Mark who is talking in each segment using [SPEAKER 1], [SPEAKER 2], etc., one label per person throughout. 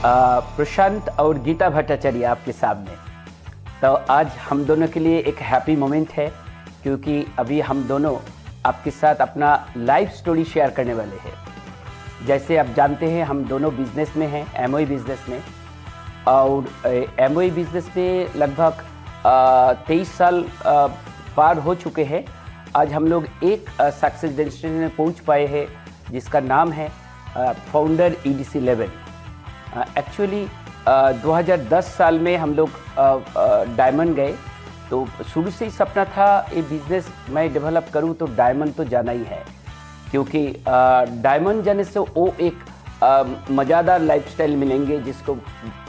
[SPEAKER 1] प्रशांत और गीता भट्टाचार्य आपके सामने। तो आज हम दोनों के लिए एक हैप्पी मोमेंट है, क्योंकि अभी हम दोनों आपके साथ अपना लाइफ स्टोरी शेयर करने वाले हैं। जैसे आप जानते हैं, हम दोनों बिजनेस में हैं, एमओई बिजनेस में, और एमओई बिजनेस में लगभग 23 साल पार हो चुके हैं। आज हम लोग एक सक्सेस डेस्टिनेशन में पहुंच पाए हैं, जिसका नाम है फाउंडर EDC 11। एक्चुअली 2010 साल में हम लोग डायमंड गए। तो शुरू से ही सपना था ये बिज़नेस मैं डेवलप करूं तो डायमंड तो जाना ही है, क्योंकि डायमंड जाने से वो एक मज़ेदार लाइफस्टाइल मिलेंगे, जिसको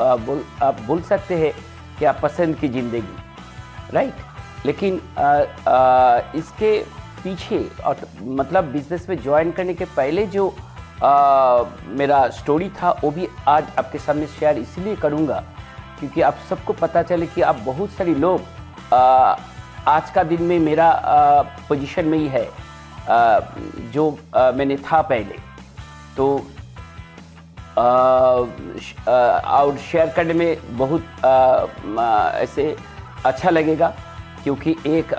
[SPEAKER 1] आप बोल सकते हैं कि आप पसंद की ज़िंदगी, राइट। लेकिन इसके पीछे और मतलब बिज़नेस में ज्वाइन करने के पहले जो मेरा स्टोरी था, वो भी आज आपके सामने शेयर इसलिए करूँगा क्योंकि आप सबको पता चले कि आप बहुत सारे लोग आज का दिन में मेरा पोजीशन में ही है जो मैंने था पहले। तो और शेयर करने में बहुत ऐसे अच्छा लगेगा, क्योंकि एक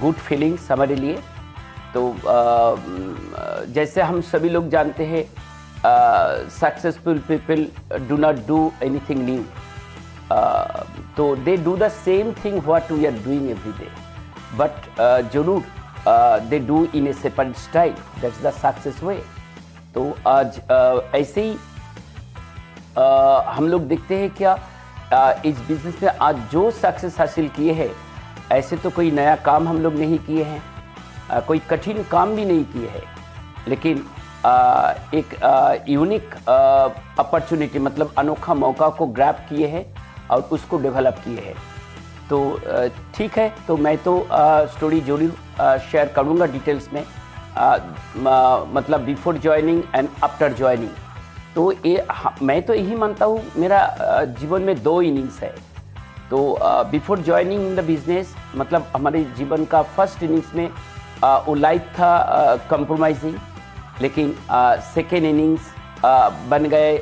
[SPEAKER 1] गुड फीलिंग्स हमारे लिए। तो जैसे हम सभी लोग जानते हैं, successful people do not do anything new, तो they do the same thing what we are doing every day, but जरूर they do in a separate style. That's the success way. तो आज ऐसे ही हम लोग देखते हैं क्या इस बिजनेस में आज जो सक्सेस हासिल किए हैं, ऐसे तो कोई नया काम हम लोग नहीं किए हैं, कोई कठिन काम भी नहीं किए हैं, लेकिन एक यूनिक अपॉर्चुनिटी मतलब अनोखा मौका को ग्रैब किए हैं और उसको डेवलप किए हैं। तो ठीक है, तो मैं तो स्टोरी जरूर शेयर करूँगा डिटेल्स में, मतलब before joining and after joining. तो ये मैं तो यही मानता हूँ, मेरा जीवन में 2 इनिंग्स है। तो before joining in the business मतलब हमारे जीवन का फर्स्ट इनिंग्स में वो लाइफ था कंप्रोमाइजिंग, लेकिन सेकेंड इनिंग्स बन गए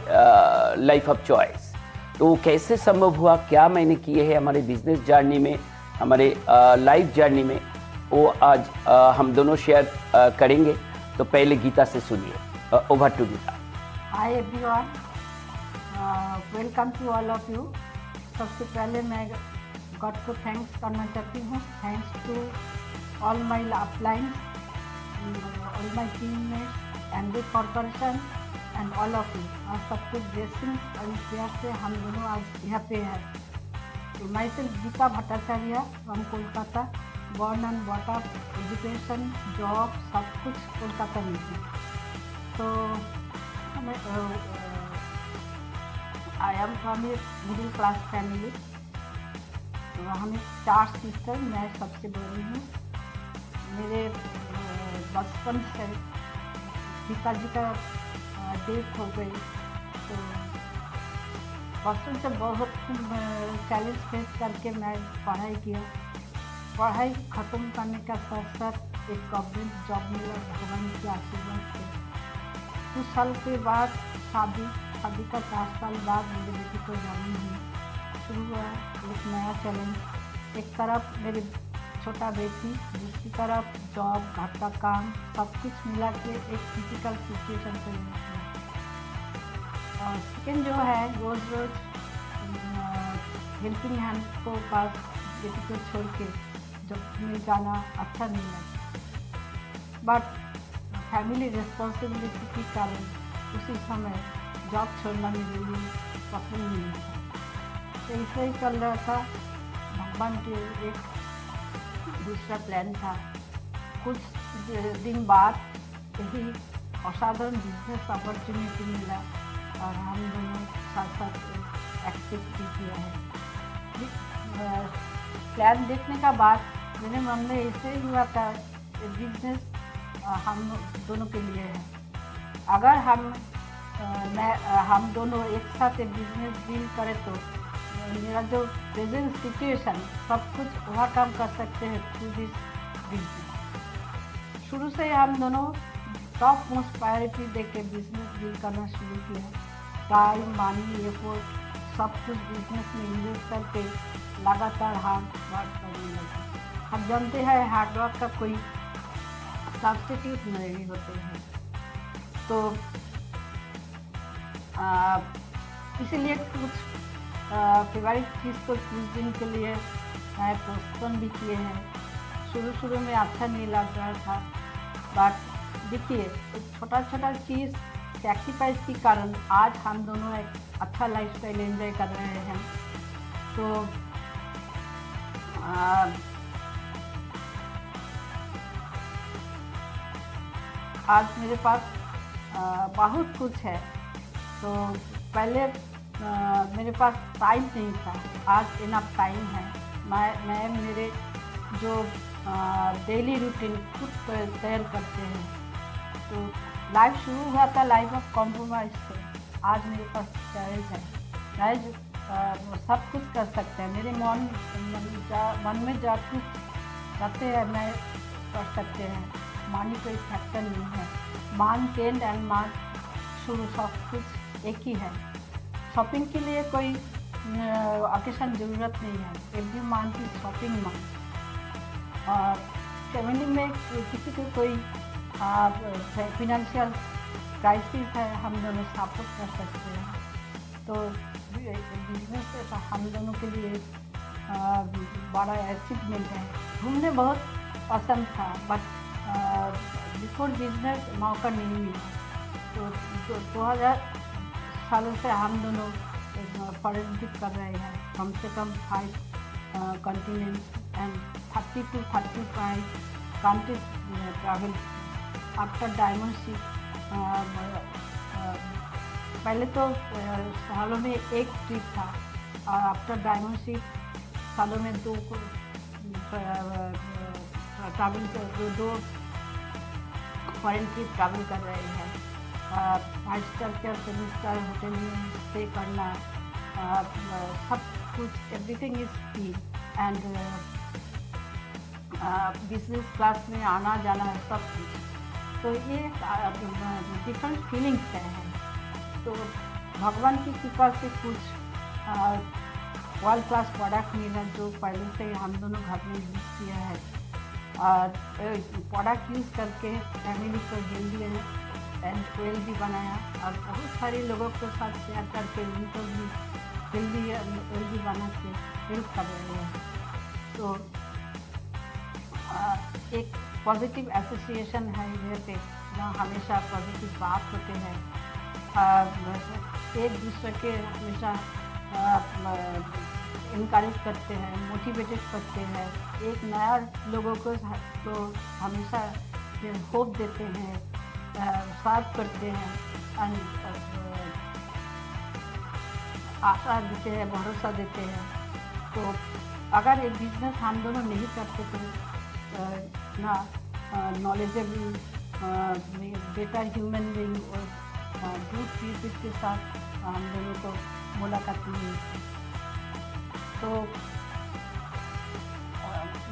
[SPEAKER 1] लाइफ ऑफ चॉइस। तो कैसे संभव हुआ, क्या मैंने किए हैं हमारे बिजनेस जर्नी में, हमारे लाइफ जर्नी में, वो आज हम दोनों शेयर करेंगे। तो पहले गीता से सुनिए। Over to Gita.
[SPEAKER 2] Hi everyone, welcome to all of you. सबसे पहले मैं गॉड को थैंक्स करना चाहती हूँ। Thanks to all my upline, all my team में, MD Corporation and all of you. और सबके ब्लेसिंग्स और प्यार से हम दोनों आज यहाँ पे हैं। तो my self Geeta Bhattacharya from Kolkata, born and bought up, education, job सब कुछ कोलकाता में है। तो I am from a middle class family. तो हमें 4 सिस्टर, मैं सबसे बड़ी हूँ। मेरे बचपन से पिताजी का डेथ हो गई, तो बचपन से बहुत चैलेंज फेस करके मैं पढ़ाई किया। पढ़ाई ख़त्म करने का साथ साथ एक गवर्नमेंट जॉब मिला भगवान के आशीर्वाद से। कुछ साल के बाद शादी का 4 साल बाद मेरे बेटी को जन्म हुई। शुरू हुआ एक नया चैलेंज। एक तरफ मेरी छोटा बेटी, दूसरी तरफ जॉब, घर का काम, सब कुछ मिला के एक क्रिटिकल सिचुएशन पे और सेकेंड जो है रोज़ हेल्पिंग हैंड को पास बेटी को छोड़ के जॉब में जाना अच्छा नहीं लगा। बट फैमिली रिस्पॉन्सिबिलिटी के कारण उसी समय जॉब छोड़ना मेरे लिए पसंद नहीं था। तो ऐसे ही चल रहा था। भगवान के एक दूसरा प्लान था। कुछ दिन बाद यही असाधारण बिजनेस अपॉर्चुनिटी मिला और हम दोनों साथ साथ एक्सेप्ट किया है। प्लान देखने का बाद मेरे मन में ऐसे ही हुआ था कि बिजनेस हम दोनों के लिए है। अगर हम दोनों एक साथ बिजनेस डील करें तो मेरा जो प्रेजेंट सिचुएशन सब कुछ ओवरकम कर सकते हैं थ्रू दिस बिजनेस। शुरू से हम दोनों टॉप मोस्ट प्रायोरिटी दे के बिजनेस डील करना शुरू किया। टाइम मनी एफर्ट सब कुछ बिजनेस में इन्वेस्ट करके लगातार हार्ड वर्क करने लगे। हम जानते हैं हार्ड वर्क का कोई सब्स्टिट्यूट नहीं होते हैं। तो इसीलिए कुछ फेवरेट चीज़ को कुछ दिन के लिए पोस्टपोन भी किए हैं। शुरू में अच्छा नहीं लग रहा था, बट देखिए एक छोटा छोटा चीज़ सैक्रिफाइस के कारण आज हम दोनों एक अच्छा लाइफस्टाइल एंजॉय कर रहे हैं। तो आज मेरे पास बहुत कुछ है। तो पहले मेरे पास टाइम नहीं था, आज इनफ टाइम है। मैं मेरे जो डेली रूटीन खुद तैयार करते हैं। तो लाइफ शुरू हुआ था लाइफ ऑफ कॉम्प्रोमाइज़ से, आज मेरे पास चॉइस है। मैं सब कुछ कर सकते हैं। मेरे मन में जा कुछ रहते हैं मैं कर सकते हैं। मनी कोई फैक्टर नहीं है। मंथ एंड मंथ शुरू सब कुछ एक ही है। शॉपिंग के लिए कोई ओकेशन ज़रूरत नहीं है। Every month is shopping month. और फैमिली में किसी को कोई फाइनेंशियल क्राइसिस है, हम दोनों सपोर्ट कर सकते हैं। तो बिजनेस हम दोनों के लिए बड़ा अचीवमेंट है। घूमने बहुत पसंद था, बट बिफोर बिजनेस मौका नहीं मिला। तो 2000 सालों से हम दोनों फॉरेन ट्रिप कर रहे हैं, कम से कम 5 continents and 30 to 35 countries travel after diamond ship। पहले तो सालों में एक ट्रिप था, और आफ्टर डायमंड शिप सालों में दो फॉरेन ट्रिप ट्रैवल कर रहे हैं। 5 स्टार या 7 स्टार होटल में स्टे करना, सब कुछ everything is free. And business class में आना जाना सब कुछ। तो ये डिफरेंट फीलिंग्स हैं। तो भगवान की कृपा से कुछ वर्ल्ड क्लास प्रोडक्ट मिला, जो पहले से हम दोनों घर में यूज़ किया है। और प्रोडक्ट यूज़ करके फैमिली को हेल्दी एंड वेल्दी बनाया, और बहुत सारे लोगों के साथ शेयर करके उनको भी हेल्दी बना के हेल्प कर रहे हैं। तो एक पॉजिटिव एसोसिएशन है इधर पे, जहाँ हमेशा पॉजिटिव बात होते हैं। एक दूसरे के हमेशा इनकरेज करते हैं, मोटिवेटेड करते हैं। एक नया लोगों को तो हमेशा होप देते हैं, साथ करते हैं, आशा देते हैं, भरोसा देते हैं। तो अगर एक बिजनेस हम दोनों नहीं करते तो ना नॉलेजेबल बेटर ह्यूमन बीइंग और गुड पीपल के साथ हम दोनों को मुलाकात नहीं होती। तो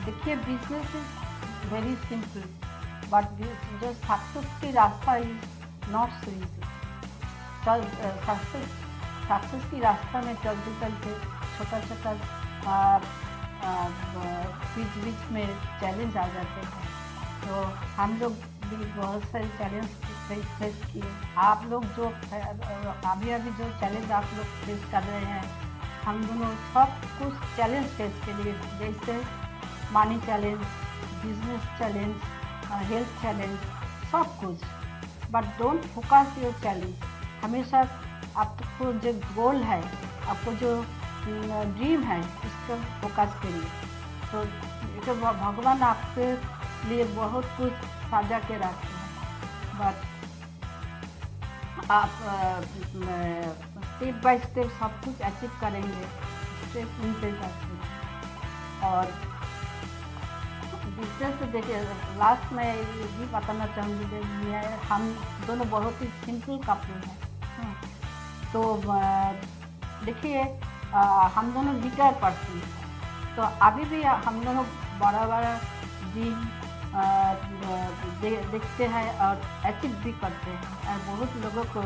[SPEAKER 2] देखिए business is very simple, but जो सक्सेस की रास्ता is not so easy. Success की रास्ता में चलते चलते छोटा छोटा बीच में चैलेंज आ जाते हैं। तो हम लोग भी बहुत सारे चैलेंज फेस किए। आप लोग जो अभी जो चैलेंज आप लोग फेस कर रहे हैं, हम दोनों सब कुछ चैलेंज फेस के लिए, जैसे money challenge, business challenge, health challenge, सब कुछ। But don't focus your challenge. हमेशा आपको जो गोल है, आपको जो ड्रीम है, उस पर फोकस करिए। तो भगवान आपके लिए बहुत कुछ साझा के रखते हैं, बट आप स्टेप बाय स्टेप सब कुछ अचीव करेंगे, स्टेप इन पे करते। और बिजनेस से देखिए, लास्ट में ये भी बताना चाहूँगी, हम दोनों बहुत ही सिंपल कपल हैं। तो देखिए हम दोनों रिटायर पर्सन हैं। तो अभी भी हम दोनों बड़ा ड्रीम देखते हैं और अचीव भी करते हैं, और बहुत लोगों को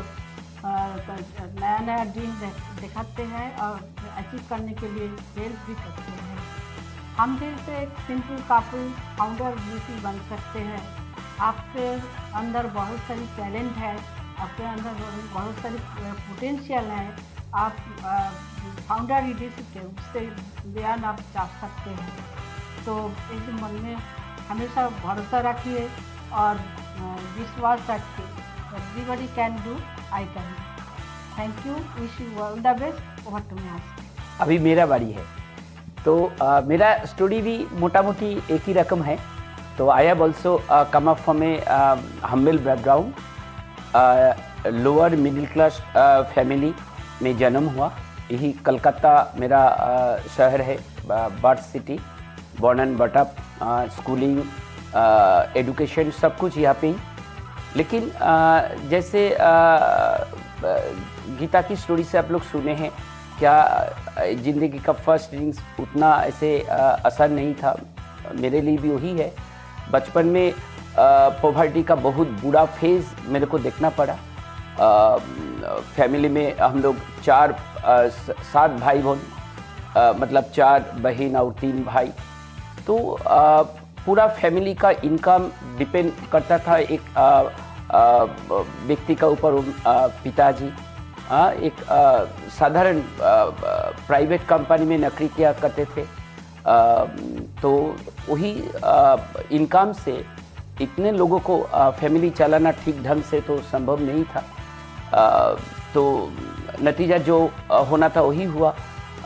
[SPEAKER 2] नया नया ड्रीम दिखाते हैं और अचीव करने के लिए हेल्प भी करते हैं। हम जैसे एक सिंपल कपल फाउंडर ब्यूटी बन सकते हैं। आपके अंदर बहुत सारी टैलेंट है, आपके अंदर बहुत सारी पोटेंशियल है, आप फाउंडर लीडरशिप है उससे बयान आप जा सकते हैं। तो इस मन में हमेशा भरोसा रखिए और विश्वास रखिए। Everybody can do, I can. Thank you, wish you all the best. Over to me.
[SPEAKER 1] अभी मेरा बारी है। तो मेरा स्टोरी भी मोटा मोटी एक ही रकम है। तो I have also come up from A humble background, lower middle class family में जन्म हुआ। यही कलकत्ता मेरा शहर है, birth city, born and but up, schooling, education सब कुछ यहाँ पे ही। लेकिन जैसे गीता की स्टोरी से आप लोग सुने हैं, क्या ज़िंदगी का फर्स्ट इनिंग्स उतना ऐसे आसान नहीं था। मेरे लिए भी वही है। बचपन में पॉवर्टी का बहुत बुरा फेज़ मेरे को देखना पड़ा। फैमिली में हम लोग 7 भाई बहन, मतलब 4 बहन और 3 भाई। तो पूरा फैमिली का इनकम डिपेंड करता था एक व्यक्ति का ऊपर। पिताजी एक साधारण प्राइवेट कंपनी में नौकरी किया करते थे। तो वही इनकम से इतने लोगों को फैमिली चलाना ठीक ढंग से तो संभव नहीं था। तो नतीजा जो होना था वही हुआ।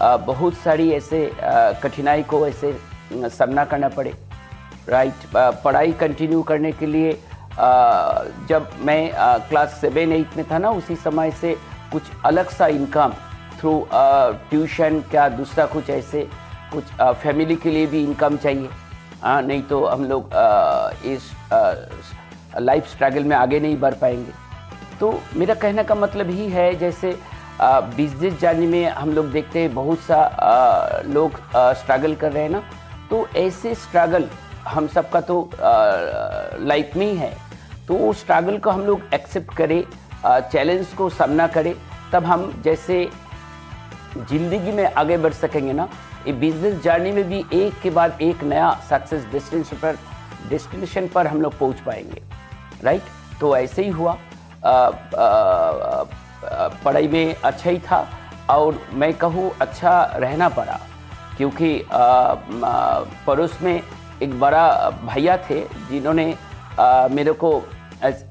[SPEAKER 1] बहुत सारी ऐसे कठिनाई को ऐसे सामना करना पड़े। राइट, पढ़ाई कंटिन्यू करने के लिए जब मैं क्लास 7-8 में था ना, उसी समय से कुछ अलग सा इनकम थ्रू ट्यूशन क्या दूसरा कुछ ऐसे कुछ फैमिली के लिए भी इनकम चाहिए। नहीं तो हम लोग इस लाइफ स्ट्रगल में आगे नहीं बढ़ पाएंगे। तो मेरा कहने का मतलब ही है, जैसे बिजनेस जर्नी में हम लोग देखते हैं बहुत सा लोग स्ट्रगल कर रहे हैं ना। तो ऐसे स्ट्रगल हम सबका तो लाइफ में ही है। तो वो स्ट्रगल को हम लोग एक्सेप्ट करें, चैलेंज को सामना करें, तब हम जैसे ज़िंदगी में आगे बढ़ सकेंगे ना। ये बिजनेस जर्नी में भी एक के बाद एक नया सक्सेस डेस्टिनेशन पर हम लोग पहुंच पाएंगे। राइट, तो ऐसे ही हुआ। पढ़ाई में अच्छा ही था और मैं कहूँ अच्छा रहना पड़ा, क्योंकि पड़ोस में एक बड़ा भैया थे जिन्होंने मेरे को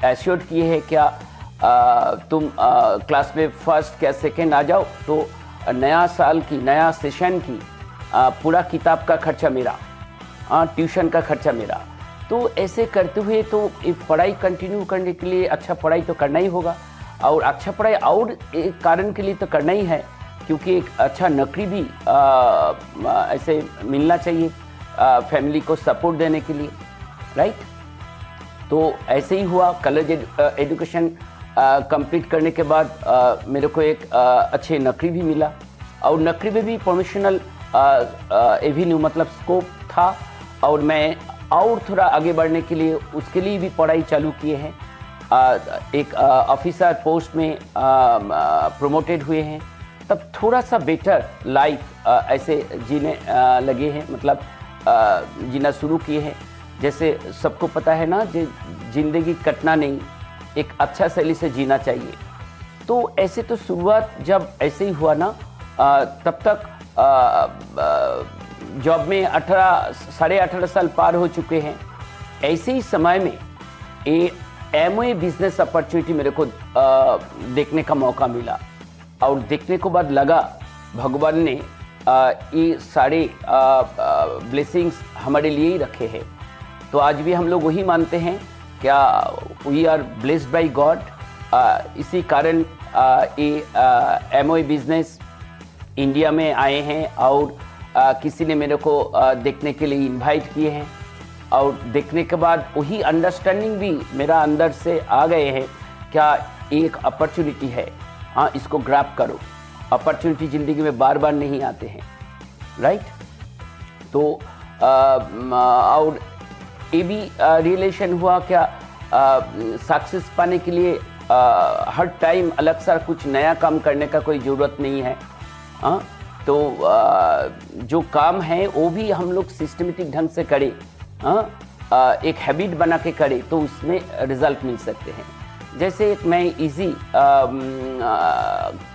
[SPEAKER 1] एश्योर किए है, क्या तुम क्लास में फर्स्ट क्या सेकेंड आ जाओ तो नया साल की नया सेशन की पूरा किताब का खर्चा मेरा, ट्यूशन का खर्चा मेरा। तो ऐसे करते हुए तो पढ़ाई कंटिन्यू करने के लिए अच्छा पढ़ाई तो करना ही होगा, और अच्छा पढ़ाई और एक कारण के लिए तो करना ही है, क्योंकि एक अच्छा नौकरी भी ऐसे मिलना चाहिए फैमिली को सपोर्ट देने के लिए। राइट, तो ऐसे ही हुआ। कॉलेज एजुकेशन कंप्लीट करने के बाद मेरे को एक अच्छे नौकरी भी मिला, और नौकरी में भी प्रोफेशनल एवेन्यू मतलब स्कोप था, और मैं और थोड़ा आगे बढ़ने के लिए उसके लिए भी पढ़ाई चालू किए हैं। एक ऑफिसर पोस्ट में प्रोमोटेड हुए हैं, तब थोड़ा सा बेटर लाइफ ऐसे जीने लगे हैं, मतलब जीना शुरू किए हैं। जैसे सबको पता है ना, जिंदगी कटना नहीं, एक अच्छा शैली से जीना चाहिए। तो ऐसे तो शुरुआत जब ऐसे ही हुआ ना, तब तक जॉब में 18 साल पार हो चुके हैं। ऐसे ही समय में एमवे बिजनेस अपॉर्चुनिटी मेरे को देखने का मौका मिला, और देखने के बाद लगा भगवान ने ये सारे ब्लेसिंग्स हमारे लिए ही रखे हैं। तो आज भी हम लोग वही मानते हैं, क्या we are blessed by God. इसी कारण ये एमवे बिजनेस इंडिया में आए हैं, और किसी ने मेरे को देखने के लिए इनवाइट किए हैं, और देखने के बाद वही अंडरस्टैंडिंग भी मेरा अंदर से आ गए हैं, क्या एक अपॉर्चुनिटी है, हाँ इसको ग्रैब करो। अपॉर्चुनिटी ज़िंदगी में बार बार नहीं आते हैं। राइट, तो और ये भी रियलाइजेशन हुआ, क्या सक्सेस पाने के लिए हर टाइम अलग सा कुछ नया काम करने का कोई ज़रूरत नहीं है। हाँ, तो जो काम है वो भी हम लोग सिस्टमेटिक ढंग से करें, हाँ, एक हैबिट बना के करें तो उसमें रिजल्ट मिल सकते हैं। जैसे एक मैं इजी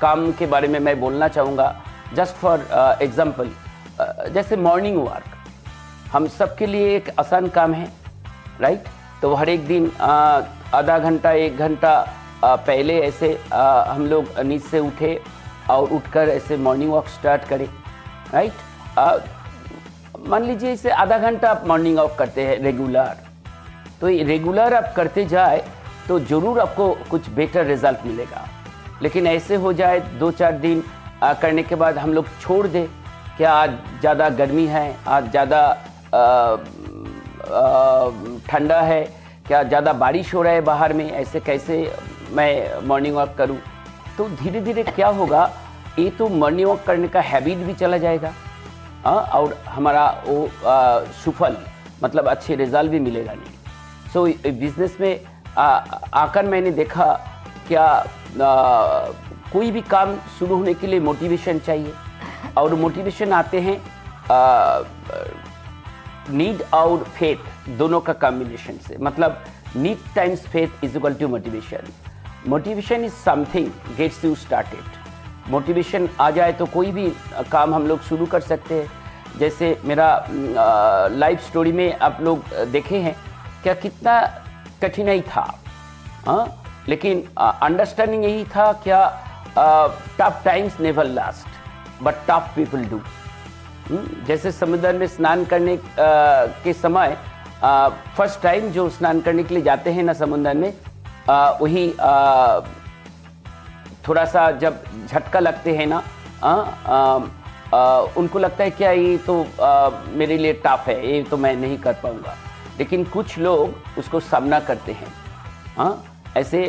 [SPEAKER 1] काम के बारे में मैं बोलना चाहूँगा, जस्ट फॉर एग्जांपल, जैसे मॉर्निंग वॉक हम सबके लिए एक आसान काम है, राइट। तो हर एक दिन आधा घंटा 1 घंटा पहले ऐसे हम लोग नींद से उठे और उठकर ऐसे मॉर्निंग वॉक स्टार्ट करें, राइट। मान लीजिए इसे आधा घंटा आप मॉर्निंग वॉक करते हैं रेगुलर, तो ये रेगुलर आप करते जाए तो ज़रूर आपको कुछ बेटर रिजल्ट मिलेगा। लेकिन ऐसे हो जाए 2-4 दिन करने के बाद हम लोग छोड़ दें, क्या आज ज़्यादा गर्मी है, आज ज़्यादा ठंडा है, क्या ज़्यादा बारिश हो रहा है बाहर में, ऐसे कैसे मैं मॉर्निंग वॉक करूं। तो धीरे धीरे क्या होगा, ये तो मॉर्निंग वॉक करने का हैबिट भी चला जाएगा, और हमारा वो सफल मतलब अच्छे रिजल्ट भी मिलेगा नहीं। सो बिजनेस में आकर मैंने देखा क्या कोई भी काम शुरू होने के लिए मोटिवेशन चाहिए, और मोटिवेशन आते हैं नीड और फेथ दोनों का कॉम्बिनेशन से। मतलब need times faith is equal to motivation. Motivation is something gets you started. Motivation आ जाए तो कोई भी काम हम लोग शुरू कर सकते हैं। जैसे मेरा लाइफ स्टोरी में आप लोग देखे हैं क्या कितना कठिनाई था, लेकिन अंडरस्टैंडिंग यही था क्या, tough times never last but tough people do. जैसे समुद्र में स्नान करने के समय फर्स्ट टाइम जो स्नान करने के लिए जाते हैं ना समुद्र में, वही थोड़ा सा जब झटका लगते हैं ना, उनको लगता है क्या ये तो मेरे लिए टफ है, ये तो मैं नहीं कर पाऊंगा। लेकिन कुछ लोग उसको सामना करते हैं, ऐसे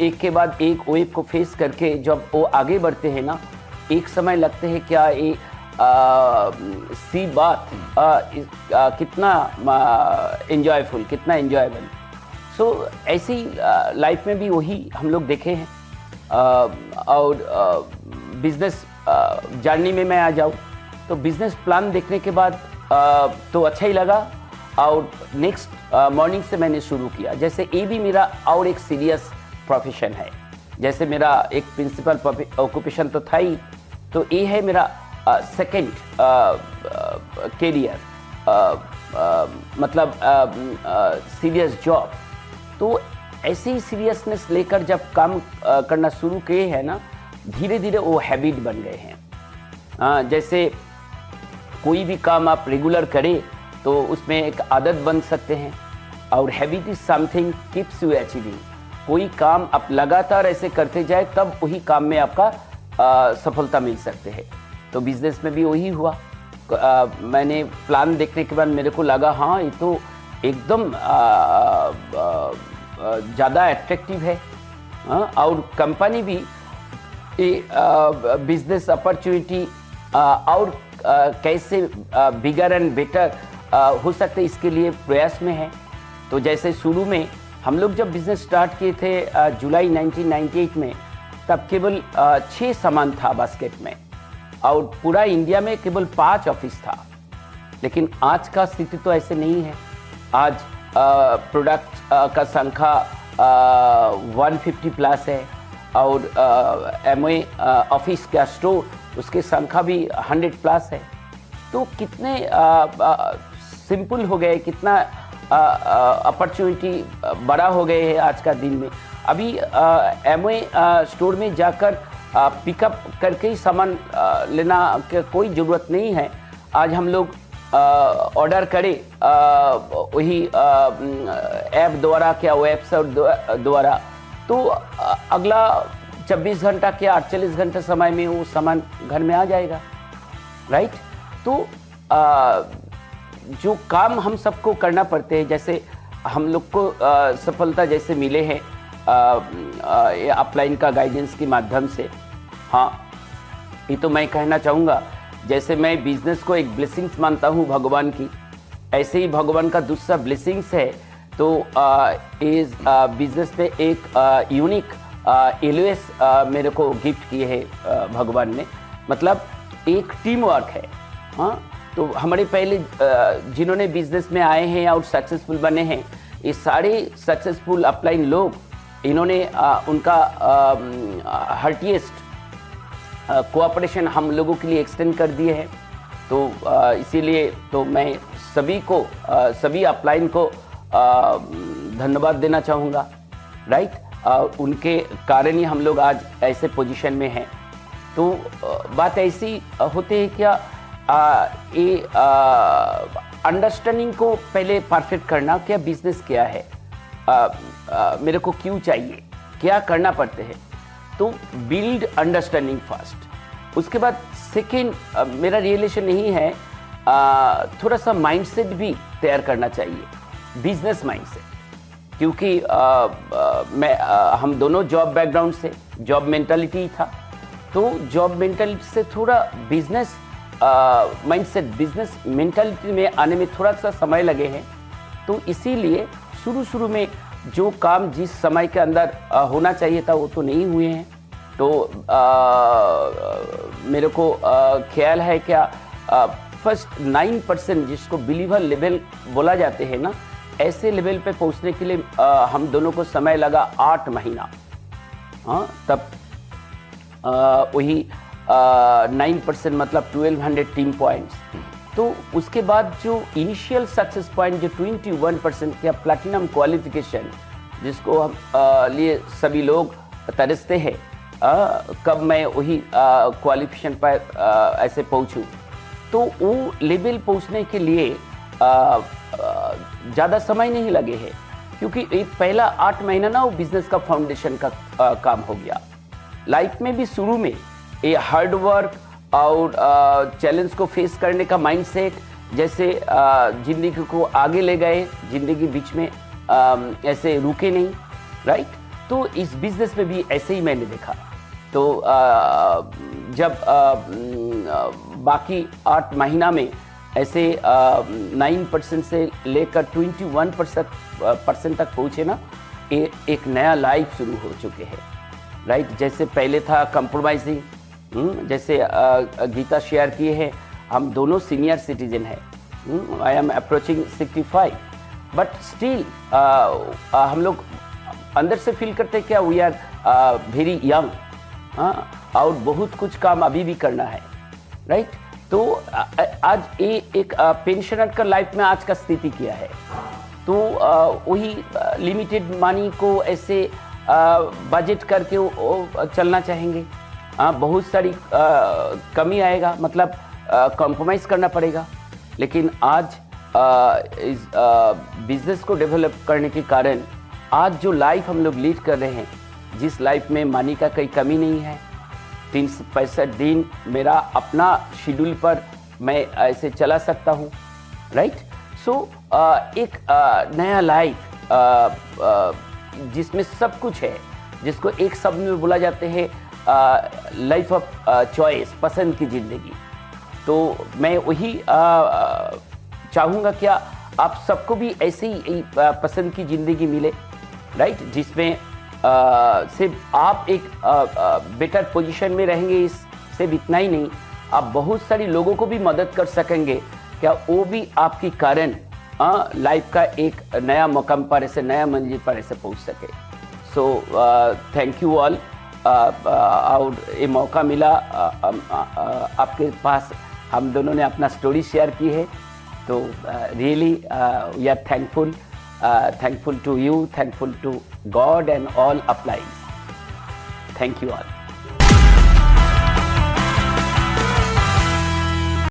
[SPEAKER 1] एक के बाद एक वेव को फेस करके जब वो आगे बढ़ते हैं ना, एक समय लगते हैं क्या ये सी बात कितना एंजॉयफुल, कितना एंजॉयबल। सो ऐसी लाइफ में भी वही हम लोग देखे हैं। और बिजनेस जर्नी में मैं आ जाऊँ तो बिजनेस प्लान देखने के बाद तो अच्छा ही लगा, और नेक्स्ट मॉर्निंग से मैंने शुरू किया। जैसे ये भी मेरा और एक सीरियस प्रोफेशन है, जैसे मेरा एक प्रिंसिपल ऑक्यूपेशन तो था ही, तो ये है मेरा सेकंड कैरियर, मतलब सीरियस जॉब। तो ऐसे ही सीरियसनेस लेकर जब काम करना शुरू किए हैं ना, धीरे धीरे वो हैबिट बन गए हैं। जैसे कोई भी काम आप रेगुलर करें तो उसमें एक आदत बन सकते हैं, और habit is something keeps you achieving. कोई काम आप लगातार ऐसे करते जाए तब वही काम में आपका सफलता मिल सकते हैं। तो बिजनेस में भी वही हुआ। मैंने प्लान देखने के बाद मेरे को लगा हाँ ये तो एकदम ज़्यादा अट्रैक्टिव है, और कंपनी भी बिजनेस अपॉर्चुनिटी और कैसे बिगर एंड बेटर हो सकते इसके लिए प्रयास में है। तो जैसे शुरू में हम लोग जब बिजनेस स्टार्ट किए थे जुलाई 1998 में, तब केवल 6 सामान था बास्केट में, और पूरा इंडिया में केवल 5 ऑफिस था। लेकिन आज का स्थिति तो ऐसे नहीं है। आज प्रोडक्ट का संख्या 150 प्लस है, और एमवे ऑफिस का स्टोर उसके संख्या भी 100 प्लस है। तो कितने सिंपल हो गए, कितना अपॉर्चुनिटी बड़ा हो गए है आज का दिन में। अभी एमवे स्टोर में जाकर पिकअप करके ही सामान लेना की कोई ज़रूरत नहीं है। आज हम लोग ऑर्डर करें वही ऐप द्वारा क्या वेबसाइट द्वारा, तो अगला 24 घंटा क्या 48 घंटे समय में वो सामान घर में आ जाएगा, राइट। तो जो काम हम सबको करना पड़ते हैं, जैसे हम लोग को सफलता जैसे मिले हैं अपलाइन का गाइडेंस के माध्यम से, हाँ ये तो मैं कहना चाहूँगा, जैसे मैं बिजनेस को एक ब्लेसिंग्स मानता हूँ भगवान की, ऐसे ही भगवान का दूसरा ब्लेसिंग्स है तो इस बिजनेस में एक यूनिक एलओएस मेरे को गिफ्ट किए है भगवान ने। मतलब एक टीम वर्क है। हाँ, तो हमारे पहले जिन्होंने बिजनेस में आए हैं और सक्सेसफुल बने हैं, ये सारे सक्सेसफुल अपलाइन लोग, इन्होंने उनका हार्टिएस्ट कोऑपरेशन हम लोगों के लिए एक्सटेंड कर दिए हैं। तो इसीलिए तो मैं सभी को सभी अपलाइन को धन्यवाद देना चाहूँगा, राइट। उनके कारण ही हम लोग आज ऐसे पोजीशन में हैं। तो बात ऐसी होती है क्या, ये अंडरस्टैंडिंग को पहले परफेक्ट करना, क्या बिजनेस क्या है, मेरे को क्यों चाहिए, क्या करना पड़ते हैं। तो बिल्ड अंडरस्टैंडिंग फर्स्ट। उसके बाद सेकेंड मेरा रियलेशन यही है, थोड़ा सा माइंडसेट भी तैयार करना चाहिए, बिजनेस माइंडसेट। क्योंकि हम दोनों जॉब बैकग्राउंड से, जॉब मेंटालिटी था, तो जॉब मेंटालिटी से थोड़ा बिजनेस माइंडसेट, बिजनेस मेंटालिटी में आने में थोड़ा सा समय लगे हैं। तो इसीलिए शुरू में जो काम जिस समय के अंदर होना चाहिए था वो तो नहीं हुए हैं। तो मेरे को ख्याल है क्या, फर्स्ट 9% जिसको बिलीवर लेवल बोला जाते हैं ना, ऐसे लेवल पे पहुंचने के लिए हम दोनों को समय लगा 8 महीना। हाँ, तब वही 9% मतलब 1200 टीम पॉइंट्स। तो उसके बाद जो इनिशियल सक्सेस पॉइंट जो 21% का प्लैटिनम क्वालिफिकेशन, जिसको हम लिए सभी लोग तरसते हैं, कब मैं वही क्वालिफिकेशन पर ऐसे पहुंचूं। तो वो लेवल पहुंचने के लिए ज़्यादा समय नहीं लगे है, क्योंकि एक पहला 8 महीना ना वो बिजनेस का फाउंडेशन का काम हो गया। लाइफ में भी शुरू में ये हार्ड वर्क और चैलेंज को फेस करने का माइंडसेट, जैसे ज़िंदगी को आगे ले गए, ज़िंदगी बीच में ऐसे रुके नहीं, राइट। तो इस बिज़नेस में भी ऐसे ही मैंने देखा। तो जब बाकी 8 महीना में ऐसे 9% से लेकर 21% तक पहुँचे ना, एक नया लाइफ शुरू हो चुके हैं, राइट। जैसे पहले था कंप्रोमाइजिंग, जैसे गीता शेयर किए हैं, हम दोनों सीनियर सिटीजन हैं। I am approaching 65, but still हम लोग अंदर से फील करते हैं क्या, वी आर वेरी यंग। हाँ, और बहुत कुछ काम अभी भी करना है, राइट। तो आज ये एक पेंशनर का लाइफ में आज का स्थिति क्या है। तो वही लिमिटेड मनी को ऐसे बजट करके चलना चाहेंगे। बहुत सारी कमी आएगा, मतलब कॉम्प्रोमाइज़ करना पड़ेगा। लेकिन आज इस बिजनेस को डेवलप करने के कारण आज जो लाइफ हम लोग लीड कर रहे हैं, जिस लाइफ में मनी का कोई कमी नहीं है, 365 दिन मेरा अपना शेड्यूल पर मैं ऐसे चला सकता हूँ, राइट। सो एक नया लाइफ जिसमें सब कुछ है, जिसको एक शब्द में बोला जाते हैं लाइफ ऑफ चॉइस, पसंद की ज़िंदगी। तो मैं वही चाहूँगा क्या आप सबको भी ऐसे ही पसंद की ज़िंदगी मिले, राइट, जिसमें सिर्फ आप एक बेटर पोजीशन में रहेंगे। इस सिर्फ इतना ही नहीं, आप बहुत सारी लोगों को भी मदद कर सकेंगे, क्या वो भी आपकी कारण लाइफ का एक नया मकाम पर, ऐसे नया मंजिल पर ऐसे पहुंच सके। So thank you all. और ये मौका मिला आपके पास, हम दोनों ने अपना स्टोरी शेयर की है। तो really we are thankful, thankful to you, thankful to God and all applies. Thank you all.